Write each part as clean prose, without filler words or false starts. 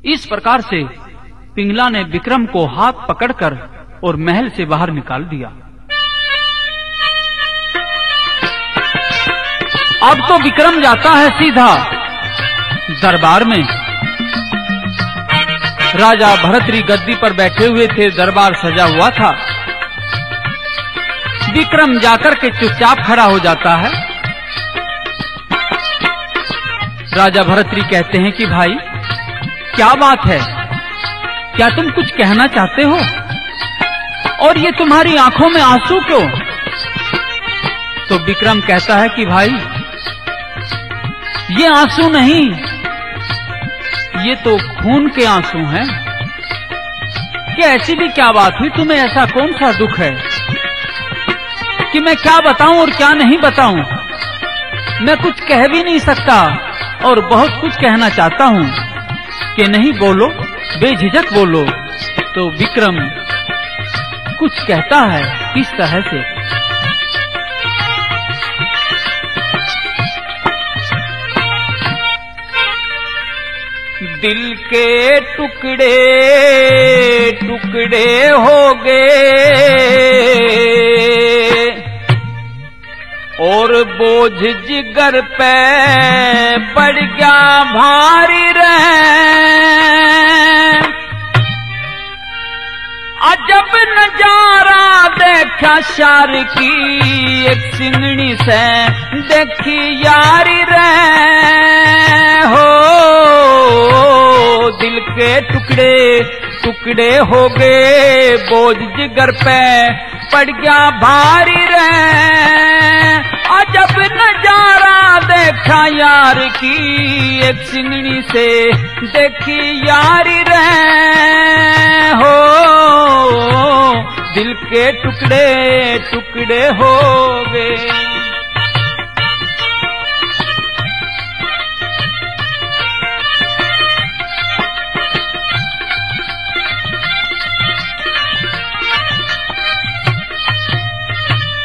इस प्रकार से पिंगला ने विक्रम को हाथ पकड़कर और महल से बाहर निकाल दिया। अब तो विक्रम जाता है सीधा दरबार में। राजा भरतरी गद्दी पर बैठे हुए थे, दरबार सजा हुआ था। विक्रम जाकर के चुपचाप खड़ा हो जाता है। राजा भरतरी कहते हैं कि भाई क्या बात है, क्या तुम कुछ कहना चाहते हो, और ये तुम्हारी आंखों में आंसू क्यों? तो विक्रम कहता है कि भाई ये आंसू नहीं, ये तो खून के आंसू हैं। कि ऐसी भी क्या बात हुई, तुम्हें ऐसा कौन सा दुख है कि मैं क्या बताऊं और क्या नहीं बताऊं? मैं कुछ कह भी नहीं सकता और बहुत कुछ कहना चाहता हूं कि नहीं, बोलो, बेझिझक बोलो। तो विक्रम कुछ कहता है किस तरह से। दिल के टुकड़े टुकड़े हो गए और बोझ जिगर पे पड़ गया भारी रहे। अजब नजारा देखा शार की, एक सिंगनी से देखी यारी रहे हो। दिल के टुकड़े टुकड़े हो गए, बोझ जिगर पे पड़ गया भारी रहे। अजब नजारा देखा यार की, एक सिंगनी से देखी यारी रहे हो। दिल के टुकड़े टुकड़े हो गए।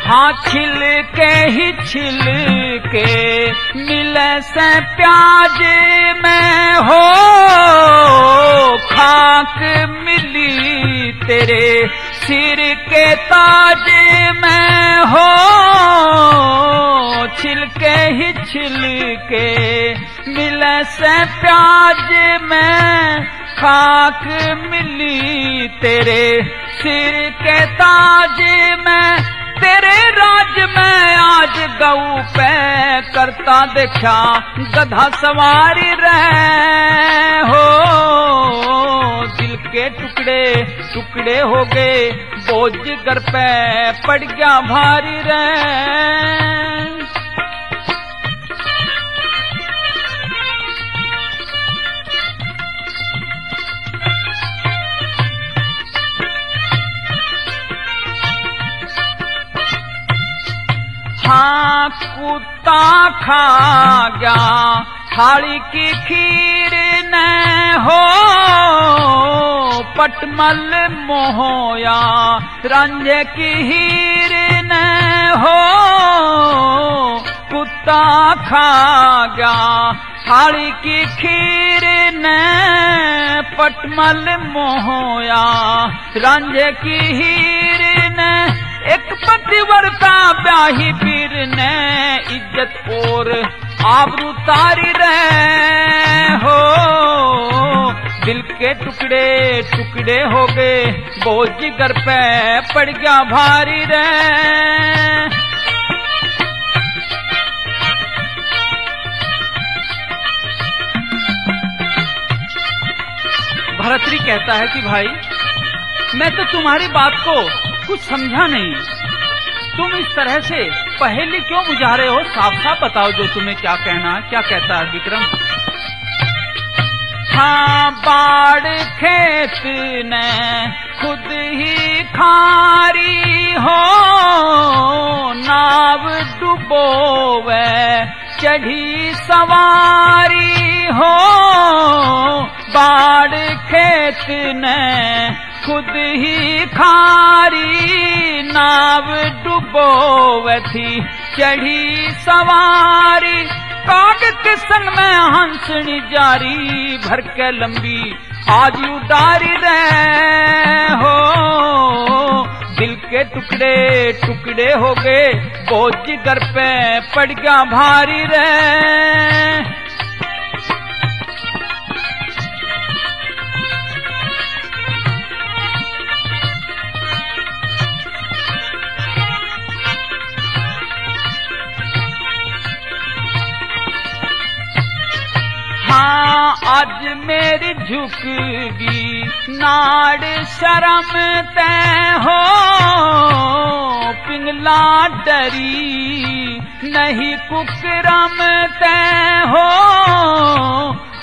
हाँ छिल के ही छिल के मिले से प्याज में हो, खाक मिली तेरे सिर के ताज में हो। छिल के ही छिल के मिले से प्याज में, खाक मिली तेरे सिर के ताज में। तेरे राज में आज गऊ पे करता देखा गधा सवारी रहे हो। दिल के टुकड़े टुकड़े हो गए, बोझ जिगर पे पड़ गया भारी रहे। हाँ कुत्ता खा गया थाली की खीर न हो, पटमल मोहया रंजे की हीर न हो। कुत्ता खा गया थाली की खीर न, पटमल मोहया रंजे की हीर न। एक पतिव्रता ब्याही पीर ने इज्जत और आबरू तारी रहे हो। दिल के टुकड़े टुकड़े हो गए, बोझ जिगर पे पड़ गया भारी रहे। भरतरी कहता है कि भाई मैं तो तुम्हारी बात को कुछ समझा नहीं, तुम इस तरह से पहेली क्यों बुझा रहे हो? साफ साफ बताओ जो तुम्हें क्या कहना है। क्या कहता है विक्रम? हाँ बाढ़ खेत ने खुद ही खारी हो, नाव डुबोवे चढ़ी सवारी हो। बाढ़ खेत ने खुद ही खारी, नाव डुबोवे थी चढ़ी सवारी। काग के संग में हंसनी जारी, भर के लंबी आज उदारी रहे हो, दिल के टुकड़े टुकड़े हो गए, बोझ जिगर पे पड़ गया भारी रहे। हाँ आज मेरी झुकगी नाड़ शर्म तय हो, पिंगला डरी नहीं कुकरम तय हो।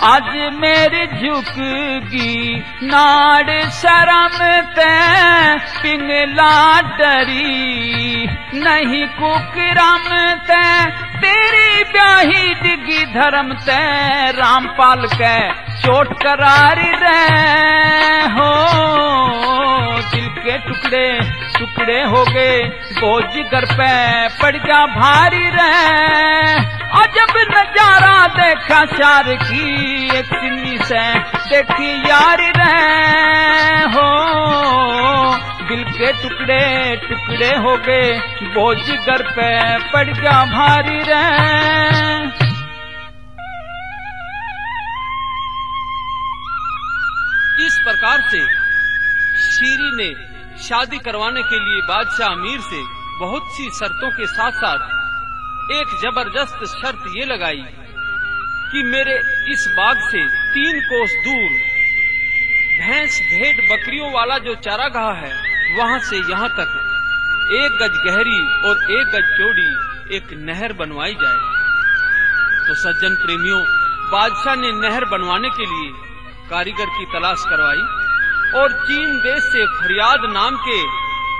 आज मेरी झुकगी नाड़ शर्म तय, पिंगला डरी नहीं कुकरम तय। तेरी ब्याही डिगी धर्म तय, रामपाल के चोट करारी रहे हो, दिल के टुकड़े टुकड़े हो गए, बोझ जिगर पे पड़ गया भारी रहे। अजब नजारा देखा शार की, एक सिन्नी से देखी यारी रहे हो, दिल के टुकड़े टुकड़े हो गए, बोझ जिगर पे पड़ गया भारी रहे। इस प्रकार से शीरी ने शादी करवाने के लिए बादशाह अमीर से बहुत सी शर्तों के साथ साथ एक जबरदस्त शर्त ये लगाई कि मेरे इस बाग से 3 कोस दूर भैंस भेड़ बकरियों वाला जो चारागाह है, वहां से यहाँ तक 1 गज गहरी और 1 गज चौड़ी एक नहर बनवाई जाए। तो सज्जन प्रेमियों, बादशाह ने नहर बनवाने के लिए कारीगर की तलाश करवाई और चीन देश से फरियाद नाम के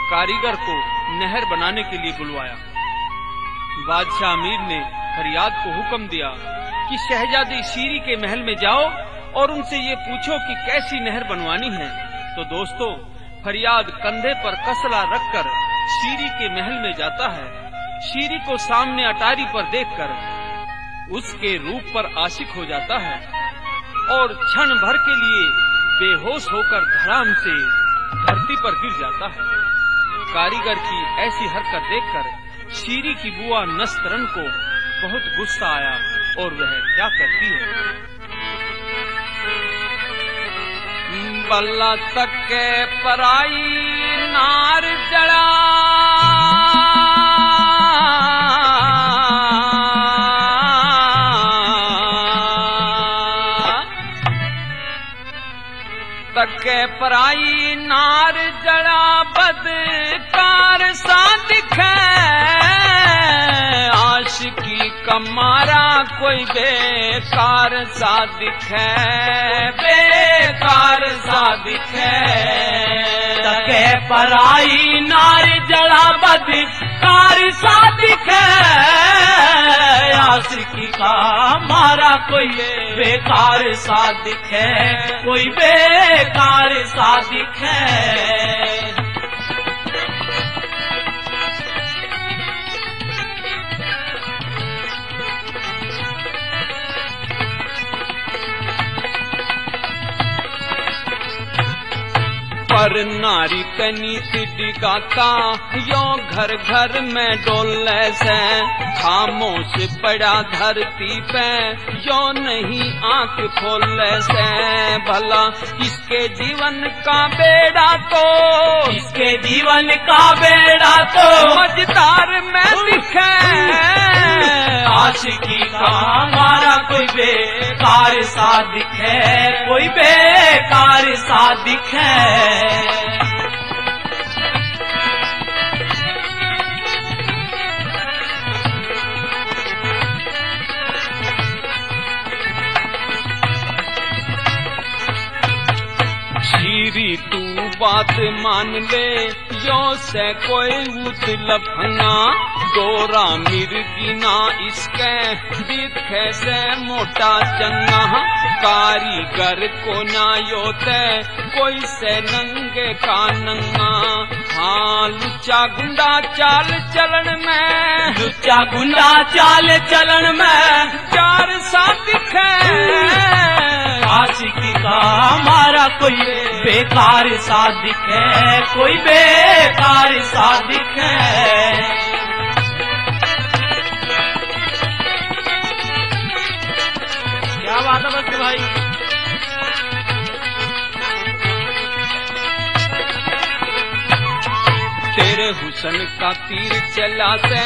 कारीगर को नहर बनाने के लिए बुलवाया। बादशाह अमीर ने फरियाद को हुक्म दिया कि शहजादी शीरी के महल में जाओ और उनसे ये पूछो कि कैसी नहर बनवानी है। तो दोस्तों, फरियाद कंधे पर कसला रखकर शीरी के महल में जाता है। शीरी को सामने अटारी पर देखकर उसके रूप पर आशिक हो जाता है और क्षण भर के लिए बेहोश होकर धड़ाम से धरती पर गिर जाता है। कारीगर की ऐसी हरकत देखकर शीरी की बुआ नस्तरन को बहुत गुस्सा आया और वह क्या कहती है, बल्ला तक के पराई नार जड़ा, तके पराई नार जड़ा, बदकार सा दिखे, आशिकी कमारा कोई बेकार सा दिखे, बेकार सा दिखे। तके पराई नार जड़ा, बदकार सा दिखे, आशिकी का मारा कोई बेकार सा दिखे, कोई बेकार सा दिखे। पर नारी तनीत डिगाता, यो घर घर में डोले से, खामोश पड़ा धरती पे, यो नहीं आंख खोले से। भला इसके जीवन का बेड़ा तो, इसके जीवन का बेड़ा तो मझधार में दिखे, आशिकी का हमारा कोई बेकार सा दिखे, कोई बेकार सा दिखे। शीरी तू बात मान ले, यो से कोई उत लफंगा, गोरा मिर्गिना इसके दिखे से मोटा चंगा, कारीगर को ना योते कोई से नंगे का नंगा। हाँ लुच्चा गुंडा चाल चलन में, लुच्चा गुंडा चाल चलन में, चार सा दिखे, आशिकी का हमारा कोई बेकार सा दिखे, कोई बेकार सा दिखे। क्या बात है बच्चे भाई। तेरे हुसन का तीर चला से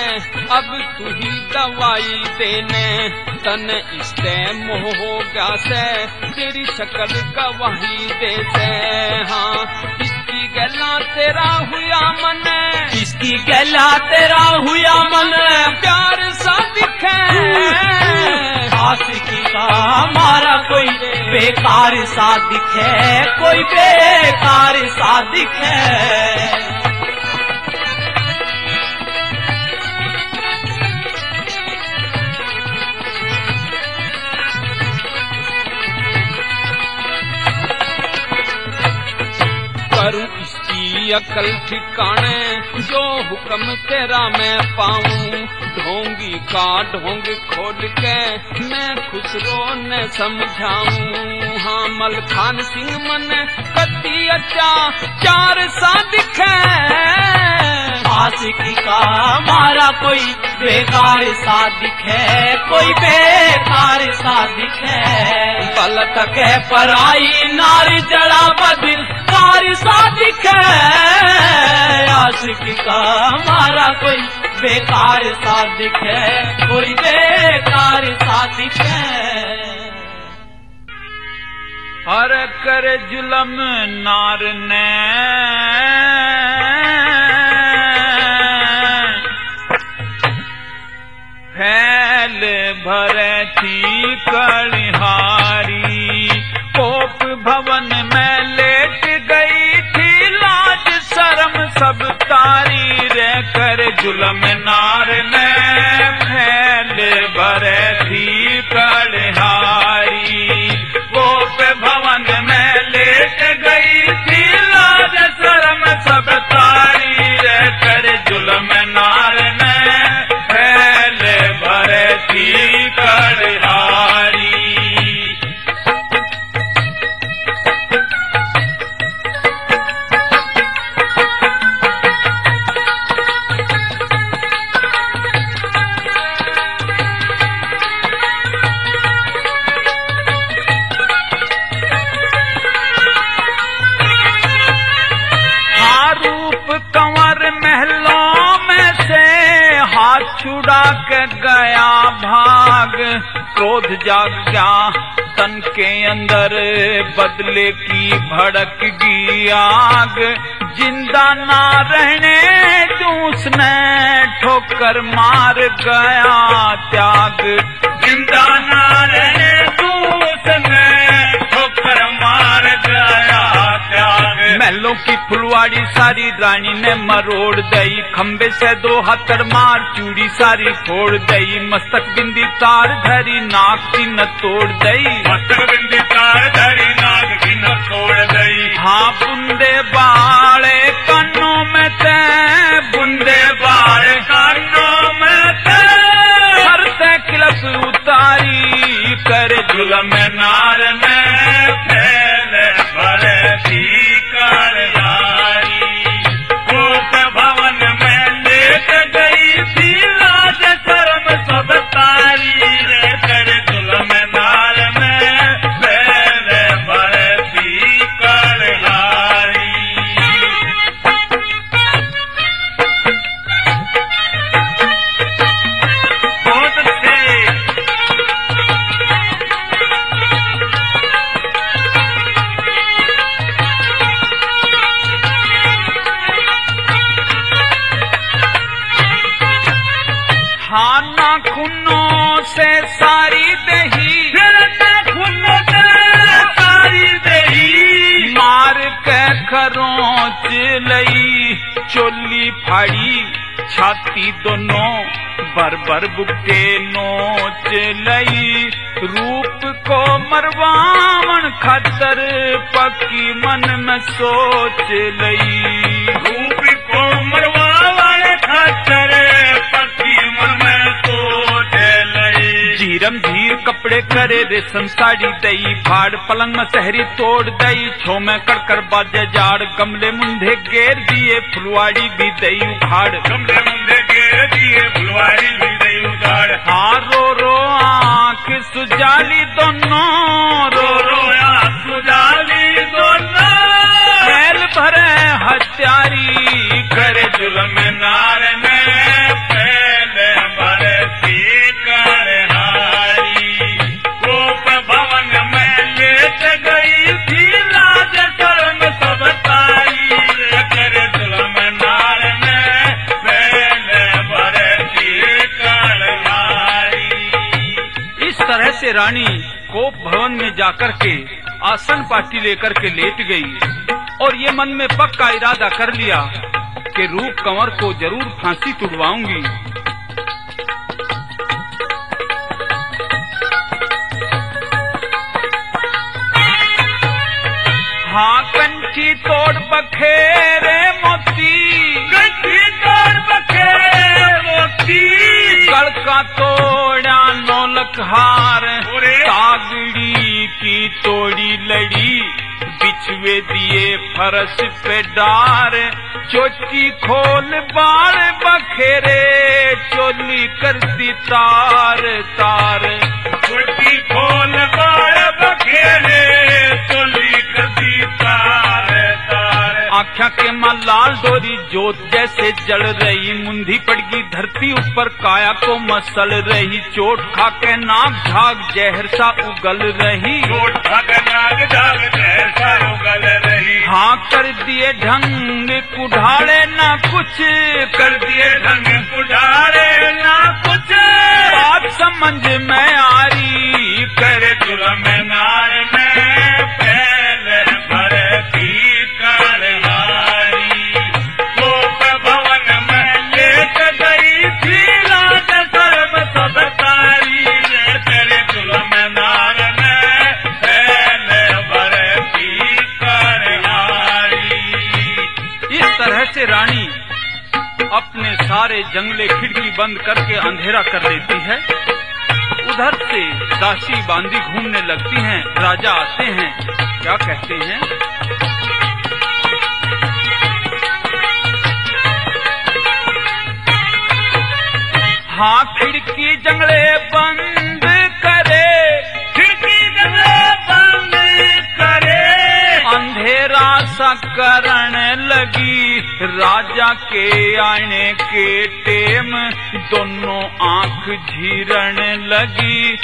अब तू ही दवाई देने, तन इससे मोह हो गया से तेरी शक्ल गवाही दे से। हाँ इसकी गला तेरा हुआ मन, इसकी गला तेरा हुआ मन, प्यार सा दिखे। आशिकी का हमारा कोई बेकार सा दिखे, कोई बेकार सा दिखे। करूं इसकी अकल ठिकाने, जो हुक्म तेरा मैं पाऊं। ढोंगी का ढोंग खोल के मैं खुसरो ने समझाऊं। हाँ मलखान सिंह मन कति अच्छा चार सा दिखे। आशिकी का हमारा कोई बेकार सा दिखे, कोई बेकार सा दिखे। पलक के पराई नारी जड़ा बदिल कार सा दिखे। आशिकी का हमारा कोई बेकार सा दिखे, कोई बेकार सा दिखे। हर कर जुलम नार ने फैल भरे थी कलिहारी। कोप भवन में लेट गई थी लाज शर्म सब तारी रे। कर जुलम नार ने फैल भरे थी कलिहारी। कोप भवन में लेट गई थी लाज शर्म सब तारी रे। कर जुलम नार ने फैल भरे थी कलिहारी। छुड़ा के गया भाग, क्रोध जाग गया तन के अंदर, बदले की भड़क गई आग। जिंदा ना रहने दूं उसने ठोकर मार गया त्याग। जिंदा ना रहने दूं उसने ठोकर मार गया त्याग। महलों की फुलवाड़ी सारी रानी ने मरोड़ दई। खंबे से 2 हथड़ मार चूड़ी सारी फोड़ दई। मस्तक बिंदी तार धरी नाक की न तोड़ दई। मस्तक बिंदी तार धरी नाक की न तोड़ दई। हाँ बुंदे बाड़े कानों में ते, बुंदे बाड़े कानों में ते, हर ते किलस उतारी। कर जुलम नार में फैल भरे थी कलिहारी। कोप भवन में लेट गई थी लाज शर्म सब तारी रे। कर जुलम नार में फैल भरे थी कलिहारी। बहुत अच्छे। हाँ नाखूनों से सारी दही, नाखूनों से सारी दही, मार के खरोंच लई। चोली फाड़ी छाती दोनों, बर बुके नोच लई। रूप को मरवावन खातर पक्की मन में सोच लई। रूप को मरवावन खातर पक्की मन में सोच लई। धीरम धीर कपड़े करे रेशम साड़ी दई फाड़ पलंग में सहरी तोड़ दई छो में कड़कर बाजे जाड़ गमले मुंडे घेर दिए फुलवाड़ी भी दई उखाड़ गमले मुंडे घेर दिए फुलवाड़ी भी दई उखाड़ हाँ रो रो आँख सुजाली दोनों रो रो आँख सुजाली दोनों फैल भरे हत्यारी करे जुल्म नार ने फैल भरे गोप भवन में लेट गई थी लाज शर्म सब तारी करे जुल्म नार ने फैल भरे इस तरह से रानी कोप भवन में जाकर के आसन पाटी लेकर के लेट गई और ये मन में पक्का इरादा कर लिया कि रूप कंवर को जरूर फांसी तुड़वाऊंगी। हाँ कंठी तोड़ बखेरे मोती कंठी तोड़ बखेरे मोती गड़का तोड़ा नौलक हार तागड़ी की तोड़ी लड़ी बिछुए दिए फरस पे डार चोटी खोल बाल बखेरे चोली कर दी तार तार चोटी खोल बाल बखेरे चोली कर दी तार तार आँखा के माँ लाल डोरी जोत जैसे जल रही मुंधी पड़गी धरती ऊपर काया को मसल रही चोट खा के नाक झाग जहर सा उगल रही चोट खा के नाक झाग जहर सा उगल रही हाँ कर दिए ढंग कुढ़ाड़े ना कुछ कर दिए ढंग कुढ़ाड़े ना कुछ बात समझ में आ रही करे जुल्म नार में फैल भरे की कलहारी गोप भवन में लेट गई थी लाज शर्म सब तारी करे जुल्म नार में फैल भरे की कलहारी। इस तरह से रानी अपने सारे जंगले खिड़की बंद करके अंधेरा कर लेती है। उधर से दासी बांदी घूमने लगती हैं। राजा आते हैं, क्या कहते हैं? हाँ खिड़की जंगले बंद करे खिड़की जंगले बंद करे अंधेरा सा करण लगी राजा के आने के टेम दोनों आंख झीरण लगी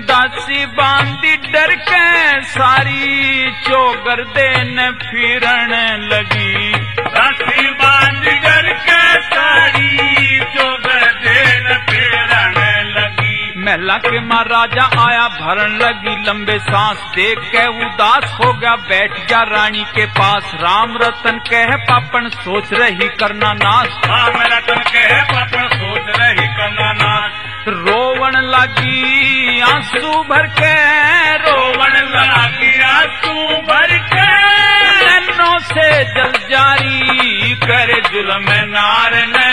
दासी बांदी डर के सारी चौगर देन फिरण लगी दासी बांदी डर के सारी चौगर देन फिरण लगी महला के महाराजा आया भरन लगी लंबे सांस देख के उदास हो गया बैठ जा रानी के पास राम रतन कह पापन सोच रही करना नाश राम रतन कह पापन सोच रही करना नाश रोवन लगी आंसू भर के रोवन लगी आंसू भर के नैनों से जल जारी करे जुल्म नार ने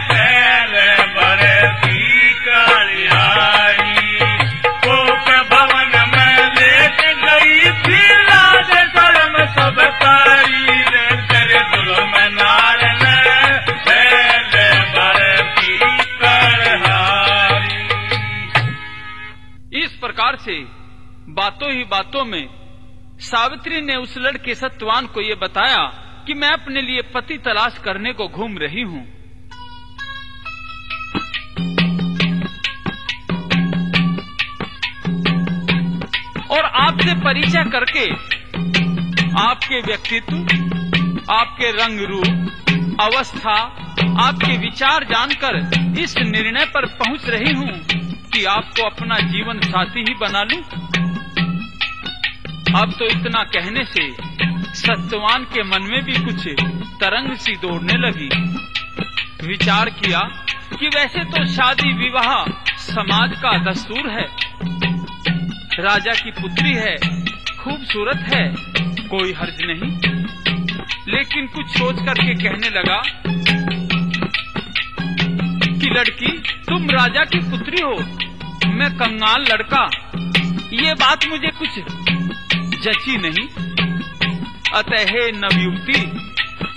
फैल भरे की कालियारी कोप भवन में लेट गई थी लाज शर्म सब तारी करे जुल्म नार ने फैल भरे की कालियारी। इस प्रकार से बातों ही बातों में सावित्री ने उस लड़के सत्यवान को ये बताया कि मैं अपने लिए पति तलाश करने को घूम रही हूँ। और आपसे परिचय करके आपके व्यक्तित्व, आपके रंग रूप, अवस्था, आपके विचार जानकर इस निर्णय पर पहुंच रही हूँ कि आपको अपना जीवन साथी ही बना लूं। अब तो इतना कहने से सत्यवान के मन में भी कुछ तरंग सी दौड़ने लगी। विचार किया कि वैसे तो शादी विवाह समाज का दस्तूर है, राजा की पुत्री है, खूबसूरत है, कोई हर्ज नहीं। लेकिन कुछ सोच करके कहने लगा कि लड़की तुम राजा की पुत्री हो, मैं कंगाल लड़का, ये बात मुझे कुछ जची नहीं। अतः हे नवयुवती,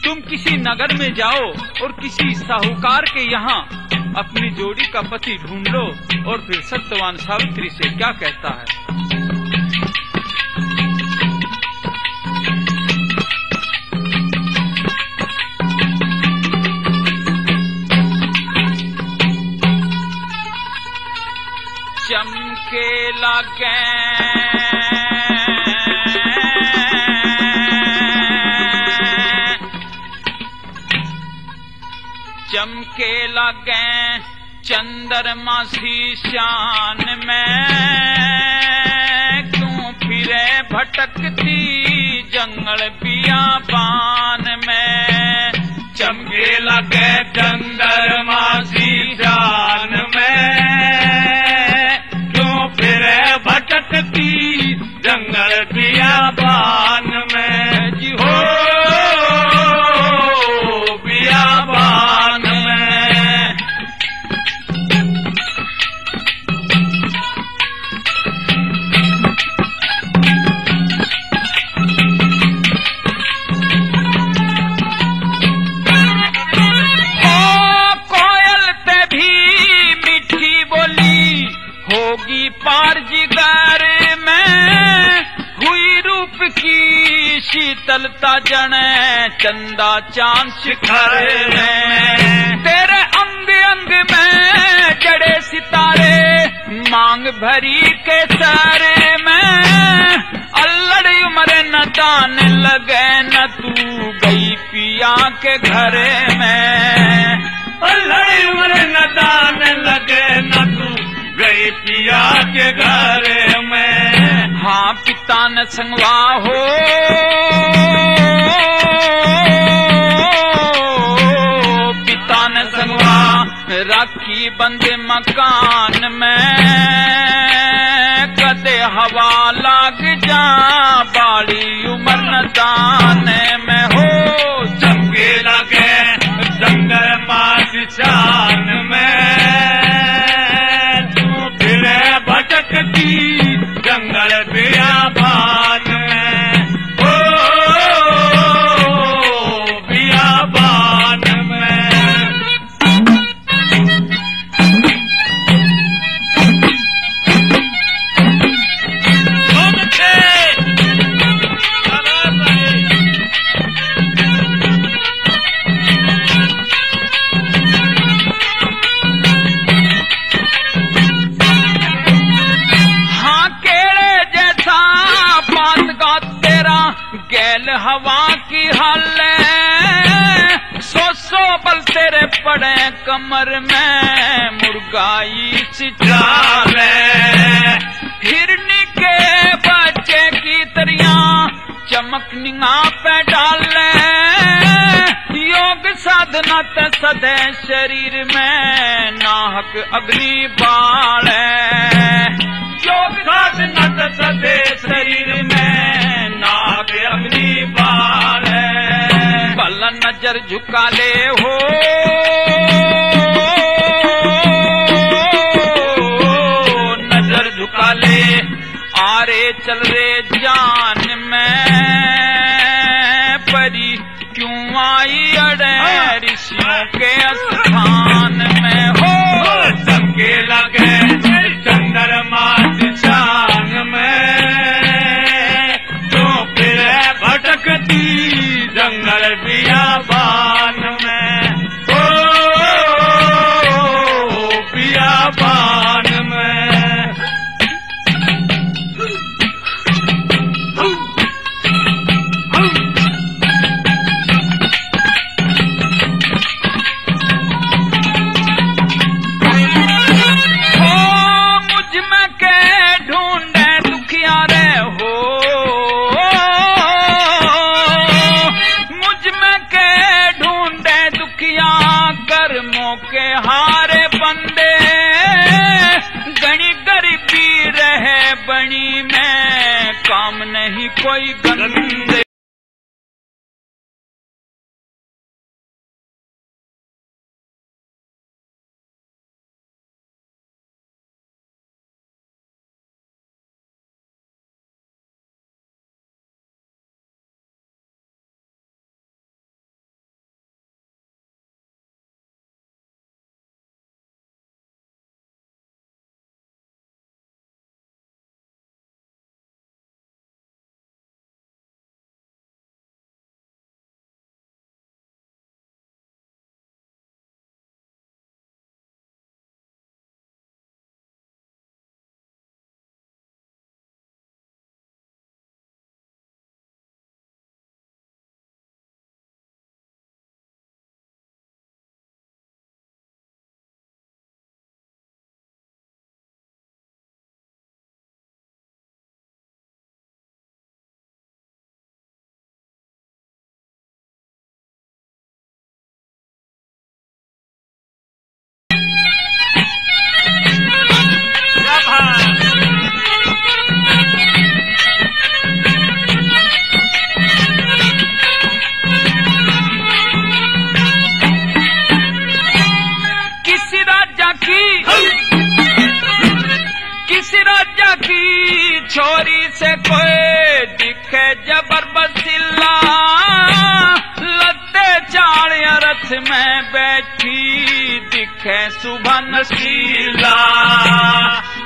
तुम किसी नगर में जाओ और किसी साहूकार के यहाँ अपनी जोड़ी का पति ढूंढ लो और फिर सत्यवान सावित्री से क्या कहता है। चमके लागे चमके लागे चंद्रमा सी शान में, क्यों फिरे भटकती जंगल बियाबान में। चमके लगे चंद्रमा सी शान में, क्यों फिरे भटकती जंगल बियाबान में। जी हो बियाबान में। कोयल ते भी मीठी बोली होगी पार जिगर में, हुई रूप की शीतलता जने चंदा चांद शिखर में। तेरे अंग अंग में जड़े सितारे मांग भरी के सर में, अल्लड़ उम्र न दान लगे न तू गई पिया के घर में। अल्लड़ उम्र न दान लगे न तू गई पिया के घर में। हाँ पिता न संगवा हो पिता न संगवा राखी बंदे मकान में, कदे हवा लाग जा बाड़ी उम्र न दान में हो। चमके लगे चंद्रमा सी शान में, तू फिरे भटकती जंगल बियाबान में। ओ बियाबान में। गैल हवा की हाल सो बल तेरे पड़े कमर में, मुर्गाई सिचाल हिरनी के बच्चे की तरिया चमक निगाह पे डाल। योग साधना त सदे शरीर में नाहक अग्नि बाल। योग साधना त सदे शरीर में नाहक अग्नि बाल। बल नजर झुका ले हो नजर झुका ले, आरे चल रे जान में परी क्यों आई अड़े ऋषियों के स्थान में हो। चमके लगे चंद्रमा सी शान में, तो फिर भटकती जंगल बियाबान में। ओ बियाबान में। बसिला लते चाड़ रथ में बैठी दिखे सुबह नशीला।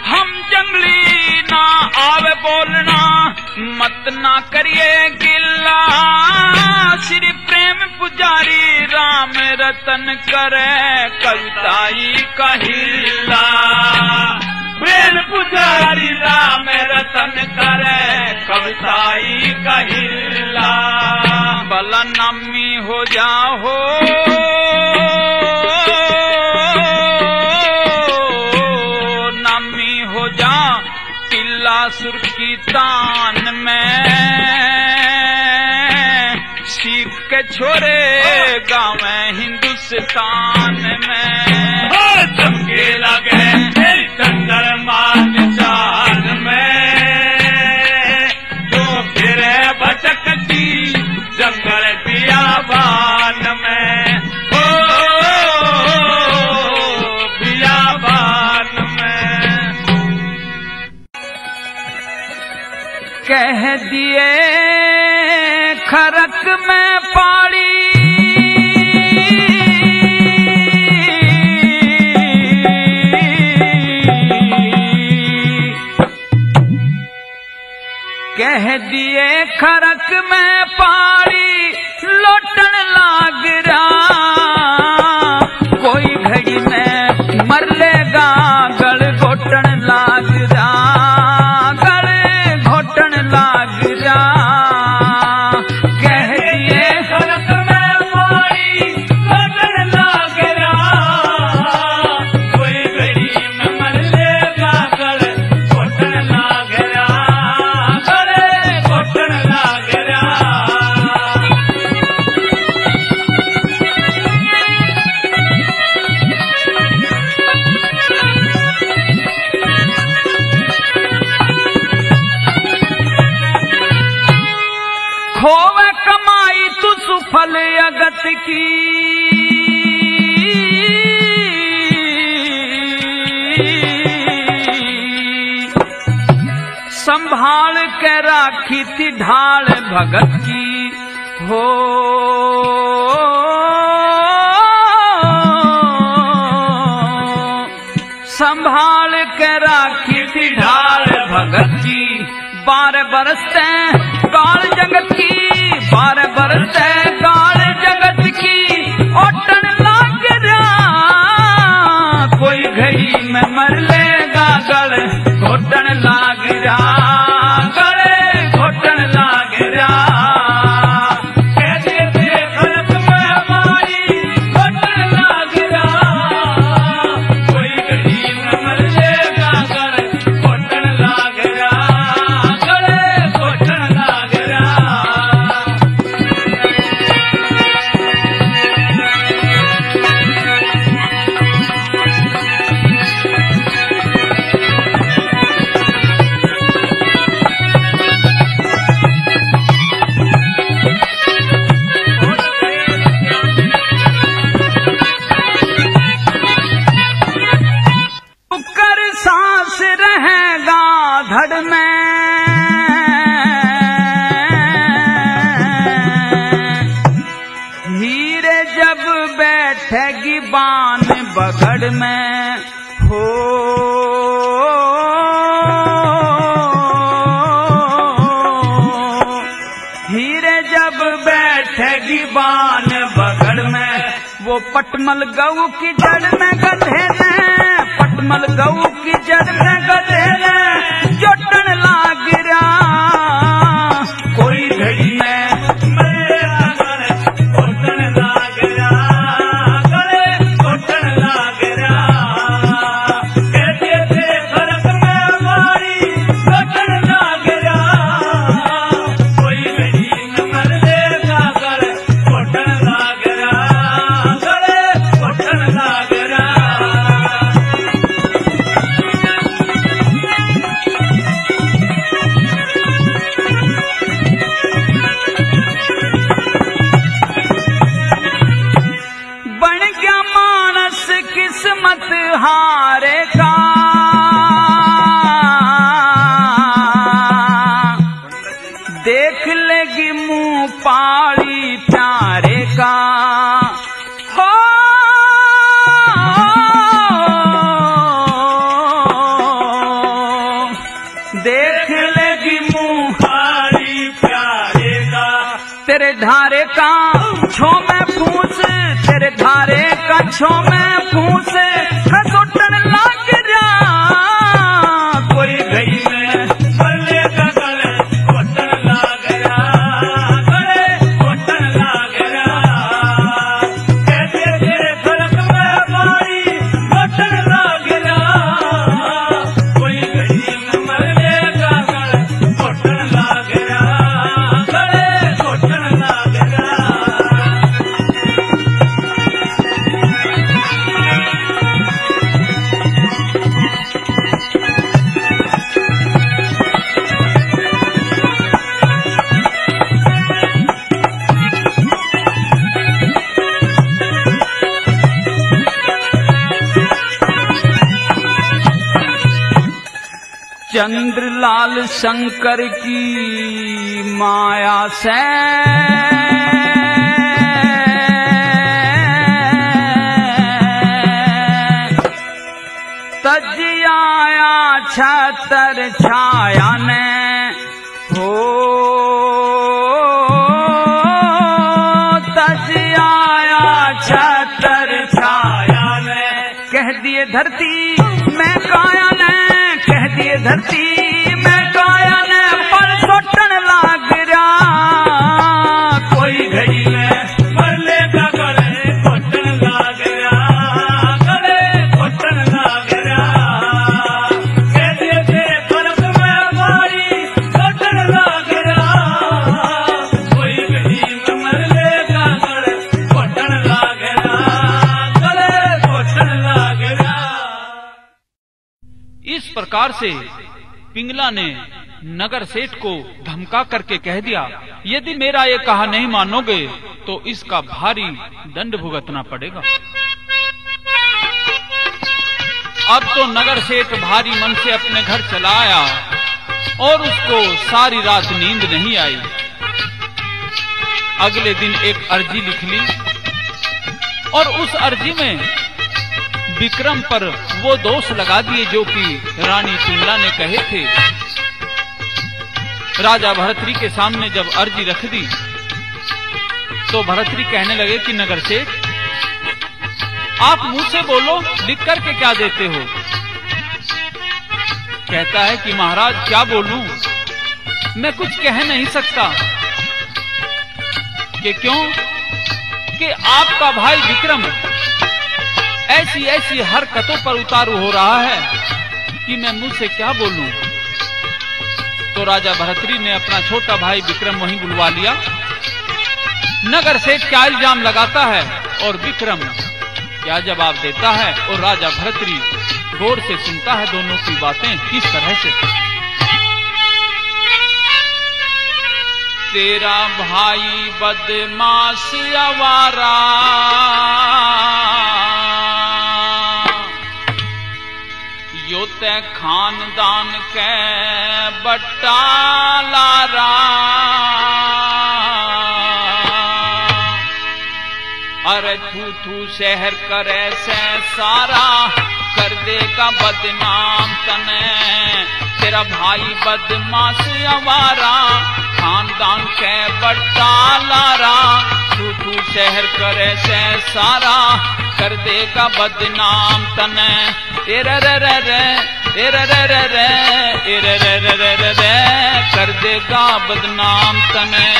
हम जंगली ना आवे बोलना मत ना करिए गिल्ला। श्री प्रेम पुजारी राम रतन करे कविताई का हिल्ला। प्रेम पुजारी राम रतन करे कविताई का हिल्ला। बला नामी हो जाओ नामी हो जा टिल्ला सुर की तान में सीख के छोरे गाँव हिंदुस्तान में। चमके लगे चंद्रमान चांद में जो फिरे भटकती जंगल बियाबान में। ओ बियाबान में कह दिए खरक में पाड़ी कह दिए खरक में पाड़ी लोटन लाग रहा। कोई घड़ी में मर लेगा गल घोटन लाग रहा गल घोटन लाग रहा। कह दिए खरक में पाड़ी लोटन लाग रहा। कोई घड़ी में मर लेगा गल घोटन लाग रहा घोटन लाग रहा। खोवे कमाई तू सुफल अगत की संभाल के राखी थी ढाल भगत की हो। संभाल के राखी थी ढाल भगत की। 12 बरस से गाल जगत की 12 बरस से गाल जगत की ओटन लाग रहा। कोई घड़ी में मर लेगा गल घोटन लाग रहा गले घोटन लाग रहा। कहते थे खरक में हमारी घोटन लाग रहा। कोई घड़ी में मर लेगा गल घोटन लाग रहा गले घोटन लाग रहा। कर सांस रहेगा धड़ में हीरे जब बैठेगी बान बगड़ में हो। हीरे जब बैठेगी बान बगड़ में वो पटमल गऊ की जड़ में गधे ने पटमल गऊ की जड़ में गधे ने जोटन लाग रहा। कोई घड़ी में मेरा गले घोटन लाग रहा गले घोटन लाग रहा। कहते थे खरक में हमारी घोटन लाग रहा। कोई घड़ी में मर लेगा गले घोटन लाग रहा गले घोटन लाग रहा। पाली प्यारे का हो देख लेगी मुहारी प्यारे का तेरे धारे का छो में फूस तेरे धारे का छो में फूस खसुटन लग जा कोई गई में बल्ले का गले कोटन लग गया गले कोटन लग गया कैसे तेरे फलक में पानी कोटन लग गया कोई गई में बल्ले का गले कोटन लग गया गले कोटन लग गया। चंद्रलाल शंकर की माया से तज आया छतर छाया ने हो तज आया छतर छाया ने कह दिए धरती मैं काया ने कह दिए धरती मैं काया ने पर सोटन लाग रहा कोई घड़ी में परले का गले कोटन लाग रहा गले कोटन लाग रहा कह दिए तेरे फलक में मारी कोटन लाग रहा कोई घड़ी में मरले का गले कोटन लाग रहा गले कोटन लाग रहा। इस प्रकार से पिंगला ने नगर सेठ को धमका करके कह दिया, यदि मेरा ये कहा नहीं मानोगे तो इसका भारी दंड भुगतना पड़ेगा। अब तो नगर सेठ भारी मन से अपने घर चला आया और उसको सारी रात नींद नहीं आई। अगले दिन एक अर्जी लिख ली और उस अर्जी में विक्रम पर वो दोष लगा दिए जो कि रानी पिंगला ने कहे थे। राजा भरतरी के सामने जब अर्जी रख दी तो भरतरी कहने लगे कि नगर सेठ आप मुंह से बोलो, लिख करके क्या देते हो। कहता है कि महाराज क्या बोलूं, मैं कुछ कह नहीं सकता। कि क्यों? कि आपका भाई विक्रम ऐसी ऐसी हरकतों पर उतारू हो रहा है कि मैं मुंह से क्या बोलूं। तो राजा भरतरी ने अपना छोटा भाई विक्रम वहीं बुलवा लिया। नगर सेठ क्या इल्जाम लगाता है और विक्रम क्या जवाब देता है और राजा भरतरी गौर से सुनता है दोनों की बातें किस तरह से। तेरा भाई बदमाश आवारा यो ते खानदान के बटालारा अरे थू शहर करे से सारा कर देगा बदनाम तने। तेरा भाई बदमाश आवारा खानदान के बटालारा थू शहर करे से सारा कर देगा बदनाम तने। कर देगा बदनाम तने।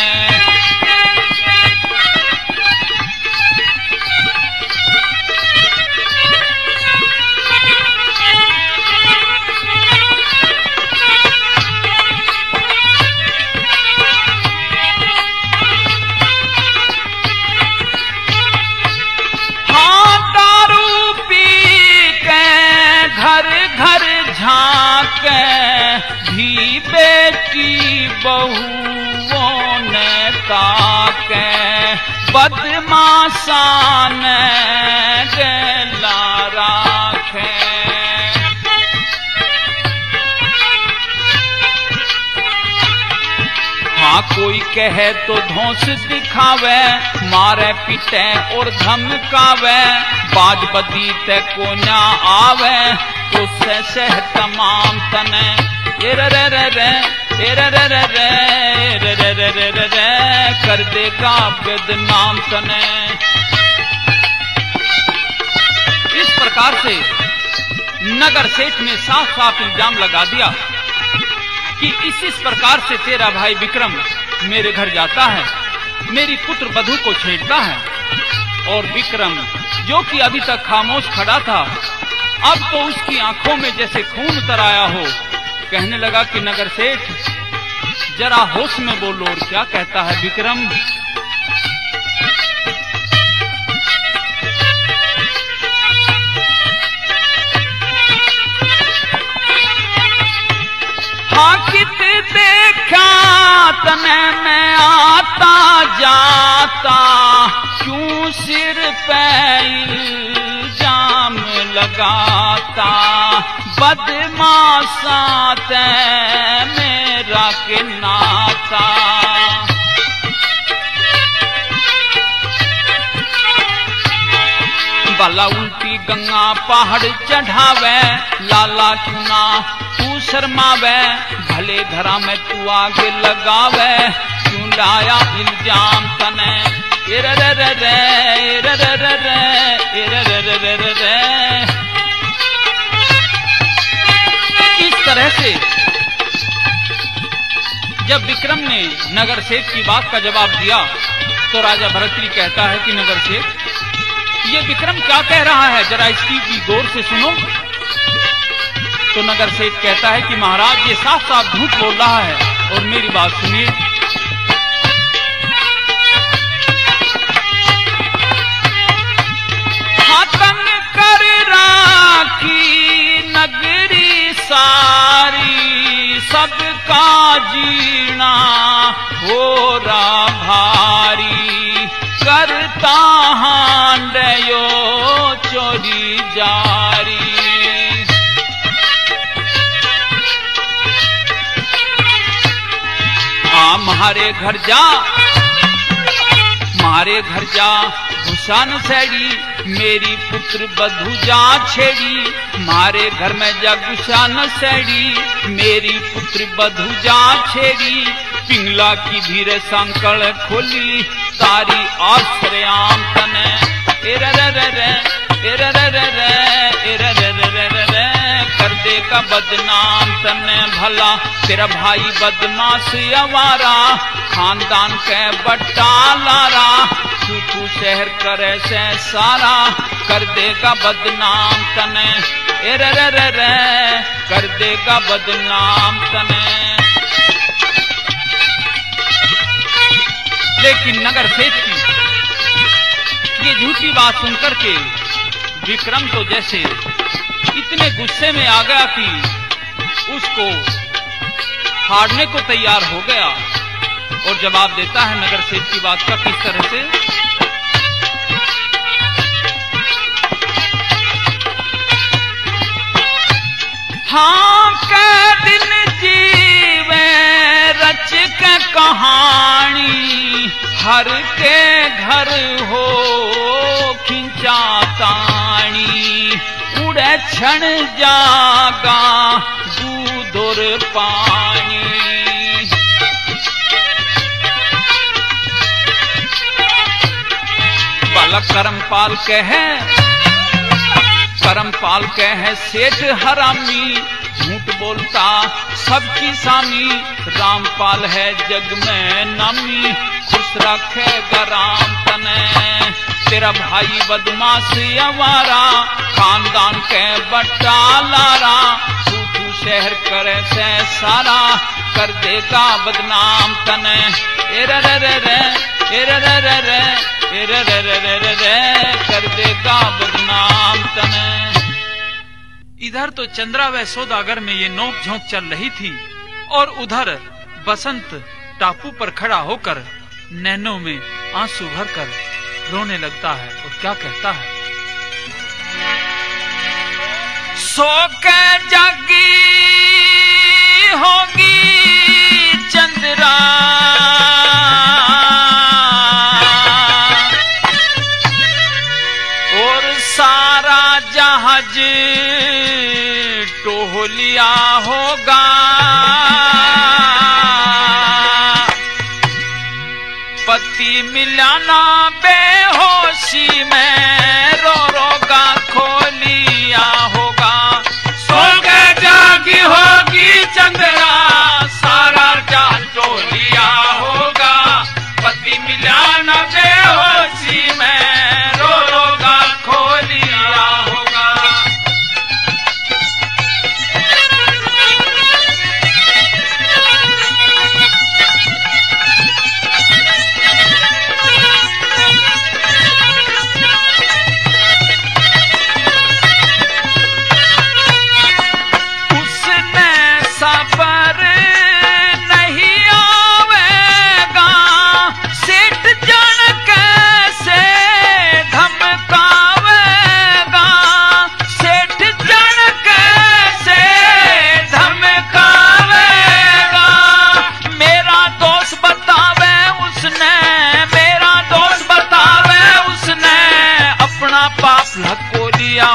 भी बेटी बहुओं ने ताके बदमाशा ने गला राखे। हाँ कोई कहे तो धौंस दिखावे, मारे पीटे और धमकावे, बाज बदी ते को ना आवे, तो सह तमाम तने रे रे रे रे रे रे रे रे रे रे रे रे रे कर देगा बदनाम तने। इस प्रकार से नगर सेठ ने साफ साफ इल्जाम लगा दिया कि इस प्रकार से तेरा भाई विक्रम मेरे घर जाता है, मेरी पुत्र बधू को छेड़ता है। और विक्रम जो कि अभी तक खामोश खड़ा था, अब तो उसकी आंखों में जैसे खून उतर आया हो। कहने लगा कि नगर सेठ जरा होश में बोलो, और क्या कहता है विक्रम? हाँ कित देखा तने मैं आता जाता, क्यों सिर पे इल्जाम लगाता, बदमाशा ते मेरा के नाता। बाला उल्टी गंगा पहाड़ चढ़ावे, लाला क्यों ना तू शर्मावे, भले घरा में तू आगे लगावे, क्यों लाया इल्जाम तने रे रे रे रे रे रे रे रे रे रे रे रे। इस तरह से जब विक्रम ने नगर सेठ की बात का जवाब दिया, तो राजा भरतरी कहता है कि नगर सेठ ये विक्रम क्या कह रहा है, जरा इसकी भी गौर से सुनो। तो नगर सेठ कहता है कि महाराज ये साफ साफ झूठ बोल रहा है, और मेरी बात सुनिए। हाथन कर राखी नगरी सारी, सबका जीना हो रहा भारी, करता हांडयो चोरी जारी। म्हारे घर जा, म्हारे घर जा भूषण सैड़ी, मेरी पुत्र बधू जा छेड़ी, म्हारे घर में जा गुशान सैड़ी, मेरी पुत्र बधू जा छेड़ी, पिंगला की भीरे संकल खोली, तारी आश्रयाम तने रे रे रे रे रे रे रे रे रे रे रे रे कर देगा बदनाम तने भला, तेरा भाई बदमाश अवारा, खानदान के बट्टा लारा, तू शहर करे से सारा, कर देगा बदनाम तने रे रे रे रे कर देगा बदनाम तने। लेकिन नगर सेठ की ये झूठी बात सुनकर के विक्रम तो जैसे इतने गुस्से में आ गया कि उसको फाड़ने को तैयार हो गया, और जवाब देता है नगर सेठ की बात का किस तरह से। हाँ के दिन जीवे रच के कहानी, हर के घर हो खिंचा तानी, उड़े क्षण जागा दूध और पानी। बालक करमपाल कहे, करमपाल कहे सेठ हरामी, झूठ बोलता सबकी सामी, रामपाल है जग में नामी, खुश रखेगा राम तने, तेरा भाई बदमाश अवारा, खानदान के बट्टा लारा, तू शहर करे से सारा, कर देगा बदनाम तने रे रे रे रे रे रे रे रे रे रे रे रे रे कर देगा बदनाम तने। इधर तो चंद्रा व सौदागर में ये नोक झोंक चल रही थी, और उधर बसंत टापू पर खड़ा होकर नैनों में आंसू भरकर रोने लगता है, और क्या कहता है। सो के जागी होगी चंद्रा महज टोलिया होगा, पति मिलाना बेहोशी में रो रो का खोलिया होगा। सो के जागी होगी चंद्रा सारा जान टोलिया होगा, पति मिलाना बेहोशी में रो रो का खोलिया होगा।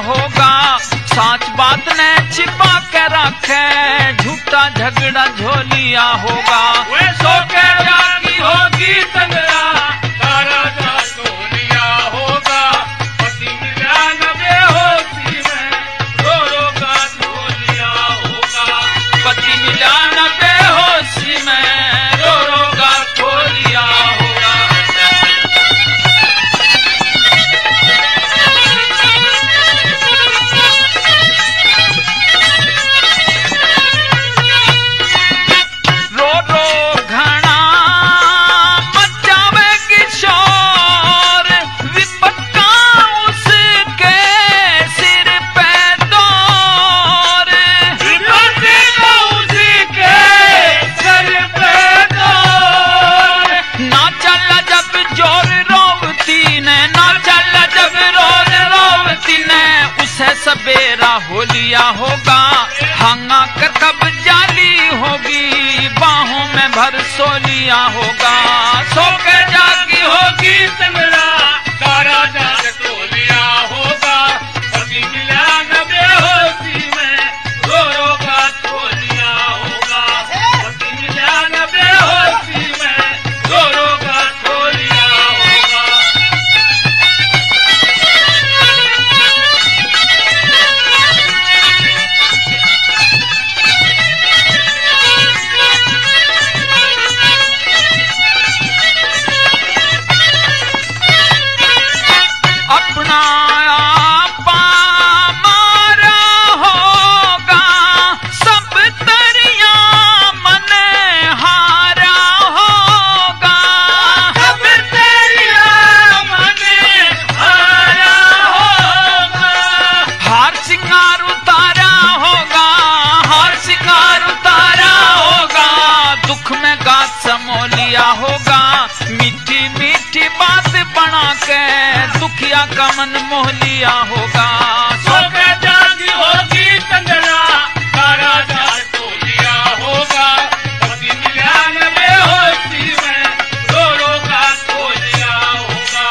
होगा साच बात ने छिपा के रखे, झूठा झगड़ा झोलिया होगा। वे सो के जागी होगी चंद्रा सारा जान टोलिया होगा, पति मिलाना बेहोशी में रो रो का झोलिया होगा, पति मिलाना बेहोशी में रो रो का झोलिया होगा। सवेरा होलिया होगा, हंगा कर कब जाली होगी, बाहों में भर सोलिया होगा। सो के जागी होगी चंद्रा सारा जान टोलिया होगा, पति मिलाना बेहोशी में रो रो का टोलिया होगा, पति मिलाना बेहोशी में रो रो का टोलिया होगा। समोलिया होगा, मीठी मीठी बात बना के दुखिया का मन मोहलिया होगा। सो के जागी होगी चंद्रा सारा जान टोलिया होगा, पति मिलाना बेहोशी में रो रो का खोलिया होगा,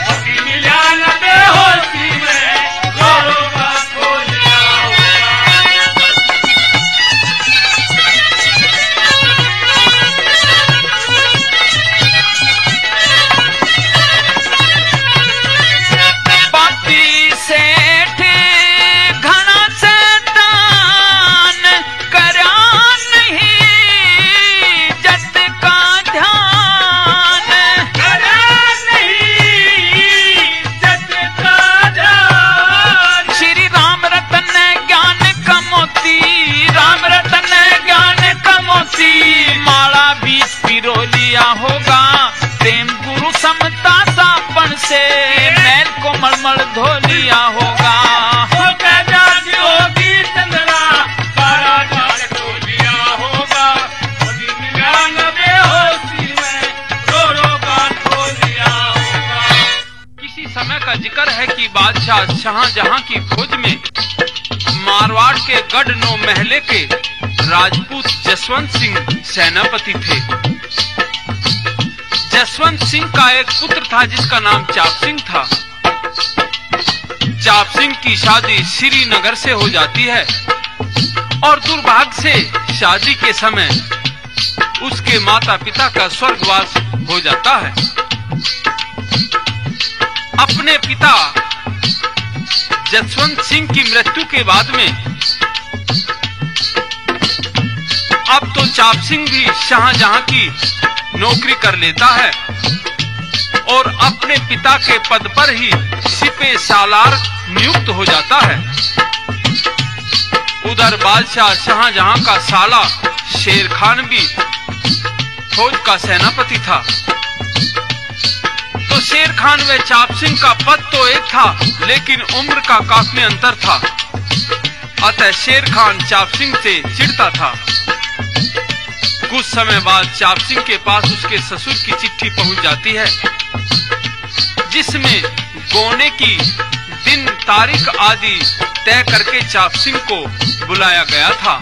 पति मिलाना बेहोशी में रो रो का खोलिया होगा। सेठ घना शैतान करा नहीं जट का ध्यान, करा नहीं जट का ध्यान। श्री राम रतन ज्ञान का मोती, राम रतन ज्ञान का मोती, माला बीच पिरोलिया होगा, प्रेम गुरु समता सापन से मैल को मलमल धोलिया होगा। हो के जागी होगी चंद्रा सारा जान टोलिया होगा, पति मिलाना बेहोशी में रो रो का टोलिया होगा। किसी समय का जिक्र है कि बादशाह शाहजहां की फौज में मारवाड़ के गढ़ नौ महले के राजपूत जसवंत सिंह सेनापति थे। जसवंत सिंह का एक पुत्र था जिसका नाम चाप सिंह था। चाप सिंह की शादी श्रीनगर से हो जाती है और दुर्भाग्य से शादी के समय उसके माता पिता का स्वर्गवास हो जाता है। अपने पिता जसवंत सिंह की मृत्यु के बाद में अब तो चाप सिंह भी शाहजहां की नौकरी कर लेता है और अपने पिता के पद पर ही सिपे सालार नियुक्त हो जाता है। उधर बादशाह शाहजहां का साला शेर खान भी फौज का सेनापति था। तो शेर खान व चाप सिंह का पद तो एक था, लेकिन उम्र का काफी अंतर था। अतः शेर खान चाप सिंह से चिढ़ता था। कुछ समय बाद चाप सिंह के पास उसके ससुर की चिट्ठी पहुंच जाती है, जिसमें गोने की दिन तारीख आदि तय करके चाप सिंह को बुलाया गया था।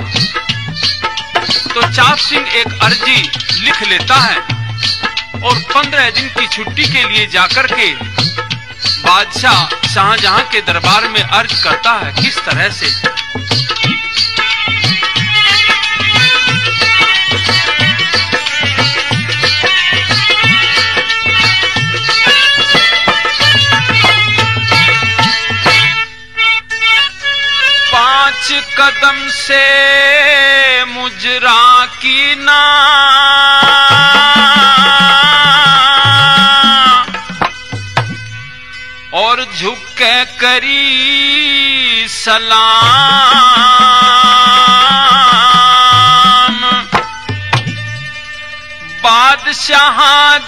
तो चाप सिंह एक अर्जी लिख लेता है और 15 दिन की छुट्टी के लिए जाकर के बादशाह शाहजहां के दरबार में अर्ज करता है। किस तरह से? कदम से मुजरा की ना और झुक के करी सलाम। बादशाह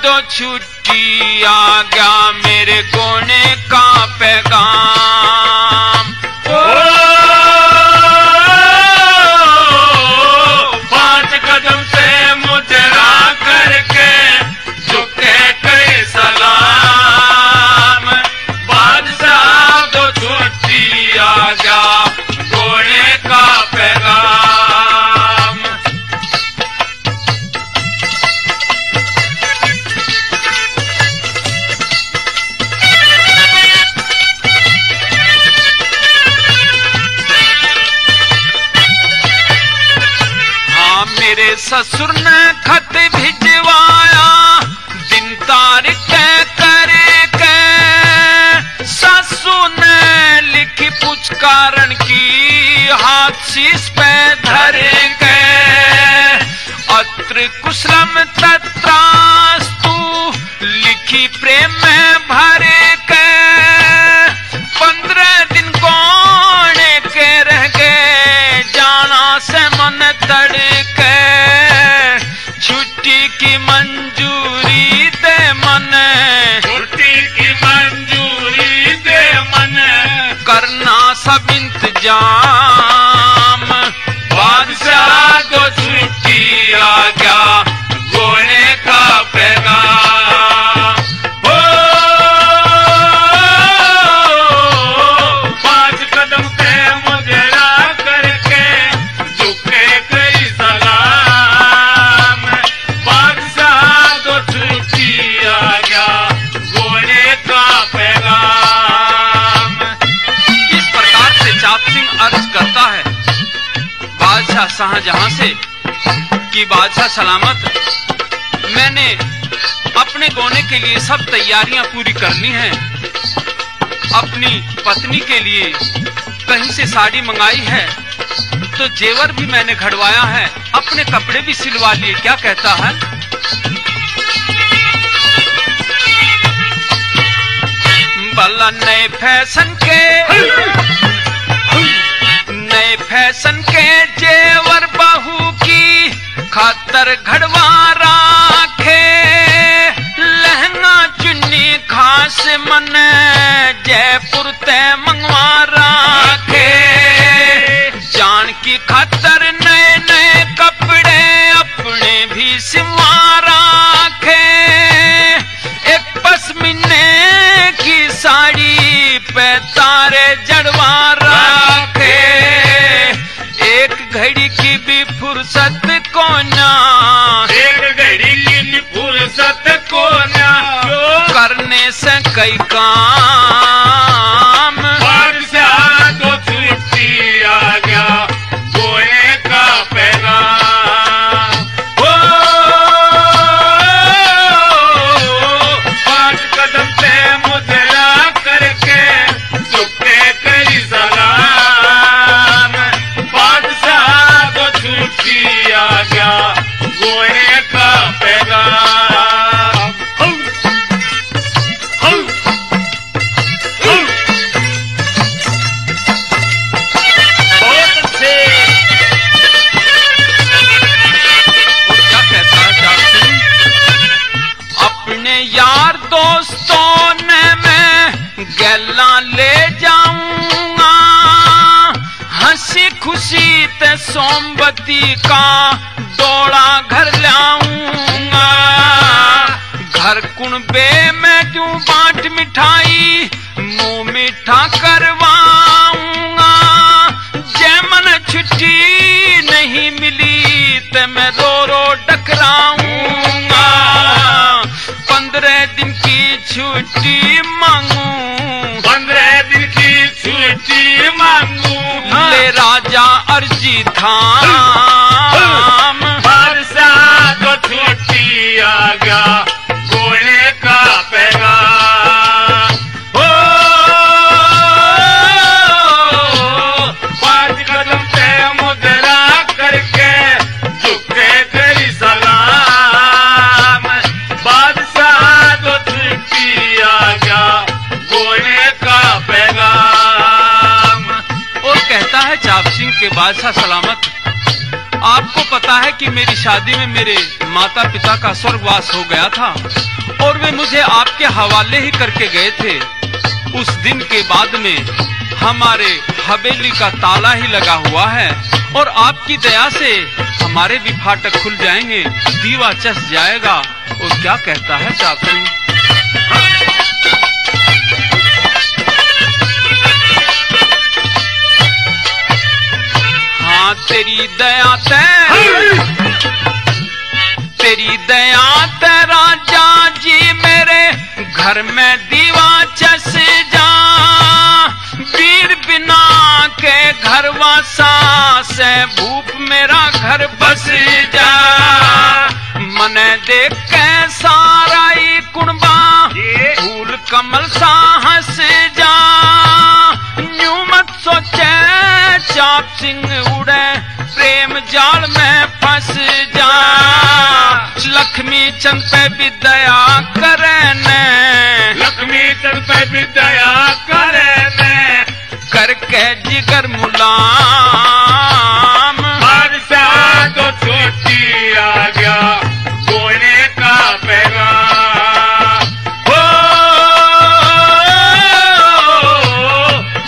दो छुट्टी आ गया मेरे गोने का पैगाम। ससुर ने खत भिजवाया दिन तारीख तय करके, सासू ने लिखी पूछ कारण की हाथ शीश पे धर के। अत्र कुशलम तत्रास्तु लिखी प्रेम में भर के। 15 दिन कोने के रह गए जाना से मन तड़के। छुट्टी की मंजूरी दे मन, छुट्टी की मंजूरी दे मन, करना सब इंतजाम। बादशाह को छुट्टी आ गया गोने का पैगाम। हो 5 कदम पे मुजरा करके झुके कई सलाम। बादशाह को छुट्टी आ गया गोने का पैगाम। इस प्रकार से चाप सिंह अर्ज करता है बादशाह शाहजहां से कि बादशाह सलामत, मैंने अपने गोने के लिए सब तैयारियां पूरी कर ली हैं। अपनी पत्नी के लिए कहीं से साड़ी मंगाई है, तो जेवर भी मैंने घड़वाया है, अपने कपड़े भी सिलवा लिए। क्या कहता है? भला नए फैशन के जेवर बहू की खातर घड़वा राखे। लहंगा चुन्नी खास मन जयपुर ते मंगवा राखे। जान की खातर नए नए कपड़े अपने भी सिलवा राखे। एक पश्मीने की साड़ी पे तारे जड़वा राखे। एक घड़ी की भी फुर्सत को ना, एक घड़ी की भी फुर्सत को ना, करने से कई काम। सोमवती का डोला घर लाऊंगा, घर कुणबे में दूं बाट मिठाई, मुंह मीठा करवाऊंगा। जैमन छुट्टी नहीं मिली तो मैं रो रो डकराऊंगा, 15 दिन की छुट्टी मांगू, 15 दिन की छुट्टी मांगू। ले राजा अर्जी थाम, बादशाह को छुट्टी आ गया गोने का पैगाम। हो 5 कदम पे मुद्रा करके झुके करी सलाम, बादशाह को छुट्टी आ गया गोने का पैगाम। और कहता है चाप सिंह के बादशाह सलामत, आपको पता है कि मेरी शादी में मेरे माता पिता का स्वर्गवास हो गया था और वे मुझे आपके हवाले ही करके गए थे। उस दिन के बाद में हमारे हवेली का ताला ही लगा हुआ है और आपकी दया से हमारे भी फाटक खुल जाएंगे, दीवा चस जाएगा। और क्या कहता है चाप सिंह? हाँ तेरी दया ते राजा जी मेरे घर में दीवा चस जा, वीर बिना के घर वासा से भूप मेरा घर बस जा। मने देख के साराई कुणबा फूल कमल सा हंस जा, यूं मत सोचे चाप सिंह उड़े प्रेम जाल में फंस जा। लक्ष्मी चंद पे भी दया करे ने, लक्ष्मी चंद पे भी दया करे ने, करके जिगर मुलाम। बादशाह को छुट्टी आ गया गोने का पैगाम। हो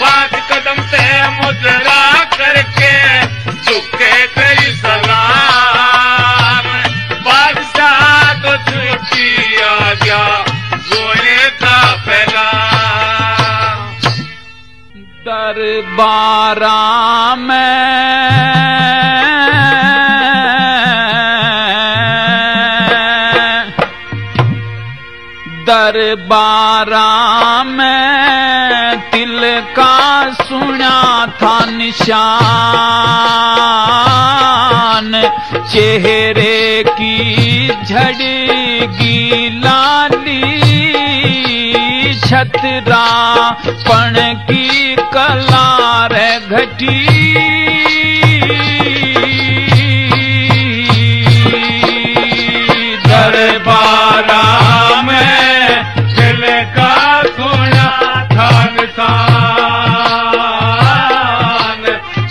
5 कदम पे मुद्रा करके झुके कई सलाम, बादशाह को छुट्टी आ गया गोने का पैगाम। दरबारा में तिल का सुना था निशान, चेहरे की झड़गी लाली, छतरा पण की कलार घटी। दरबारा में दिल का सुना था निशान,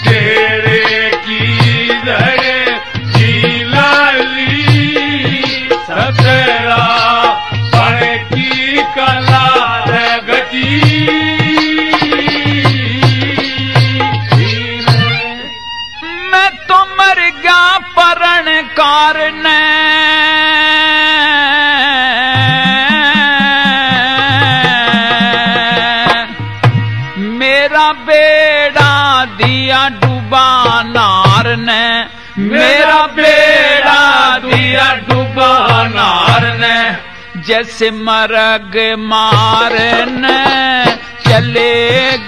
चेहरे की जड़े की लाली, सतरा पण की कला घटी। मैं तो मर गया परण कारने, मेरा बेड़ा दिया डूबा नार ने, मेरा बेड़ा दिया डूबा नार ने। जैसे मरग मारने चले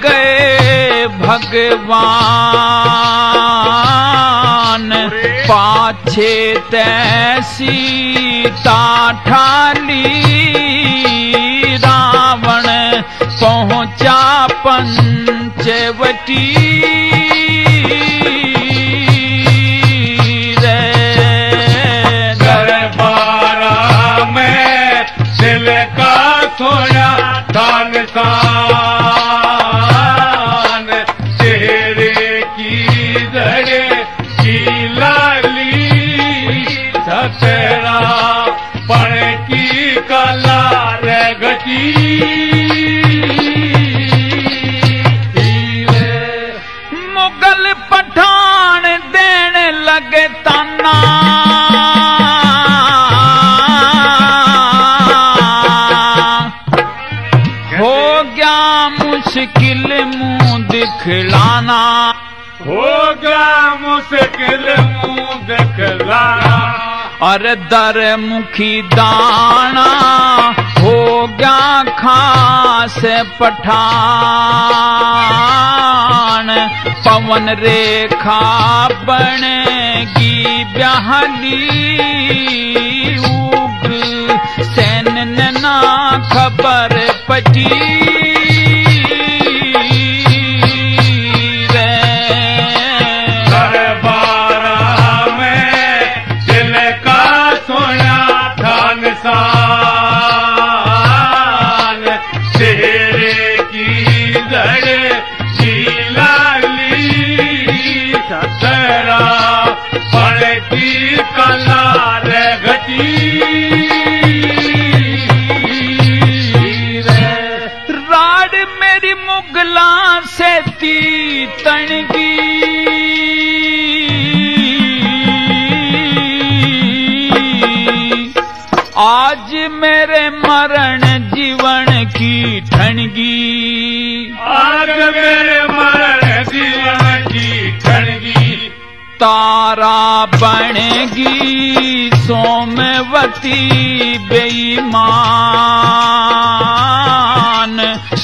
गए भगवान, पाछे तैसी ठाली, रावण पहुंचा पंचवटी। दरबारा में दिल का सोया था निशान, चेहरे की जड़े की लाली, सतरा पण की कला घटी। मुगल पठान देन लगे ताना हो गया मुश्किल मुंह दिखलाना हो गया मुश्किल मुंह दिखलाना अरे दर मुखी दाना हो गया खास पठान पवन रेखा बनेगी ब्याहली उग सैन ना खबर पटी राड मेरी मुगला से ती तणगी आज मेरे मरण जीवन की ठणगी आज मेरे मरण जीवन की ठणगी तारा बनेगी सोमवती बेईमान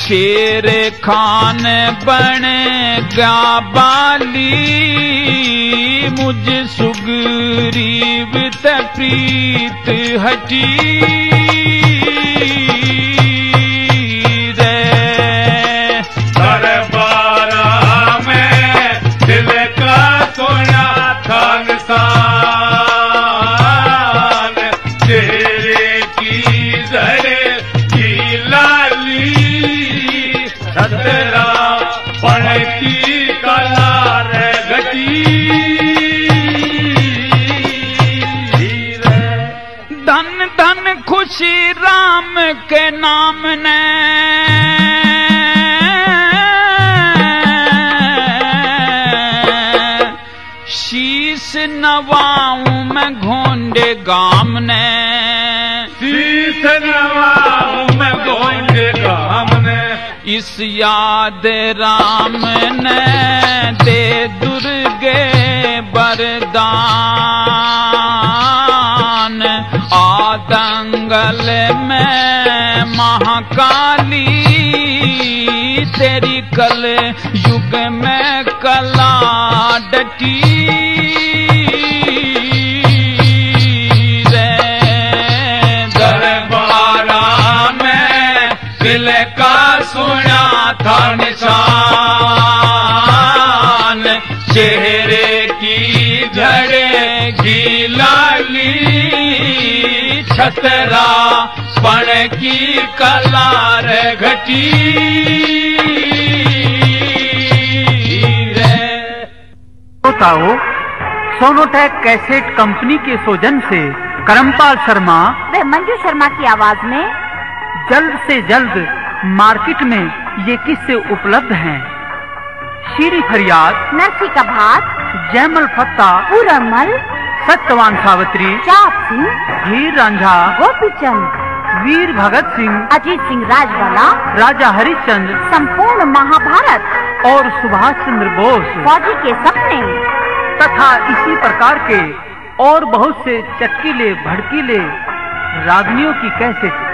शेर खान बनेगा बाली मुझ सुग्रीव ते प्रीत हटी धन धन खुशी राम के नाम ने शीश नवाऊं मैं घोंडे गाम ने शीश नवाऊं मैं घोंडे गाम ने इस याद राम ने दे दुर्गे बरदान आदंगल में महाकाली तेरी कल युग में कला डटी रे दरबारा में दिल का सुना था निशान चेहरे की झड़ेगी लाली छतरा पण की कलार घटी श्रोताओं, सोनोटेक कैसेट कंपनी के सौजन से करमपाल शर्मा व मंजू शर्मा की आवाज में जल्द से जल्द मार्केट में ये किस्से उपलब्ध हैं। शीरी फरियाद, नरसी का भात, जयमल फत्ता, पूरमल, सत्यवान सावित्री, चाप सिंह, हीर रांझा, गोपीचंद, वीर भगत सिंह, अजीत सिंह राजवाला, राजा हरिश्चंद्र, संपूर्ण महाभारत और सुभाष चंद्र बोस, फौजी के सपने तथा इसी प्रकार के और बहुत से चटकीले भड़कीले रागनियों की कैसेट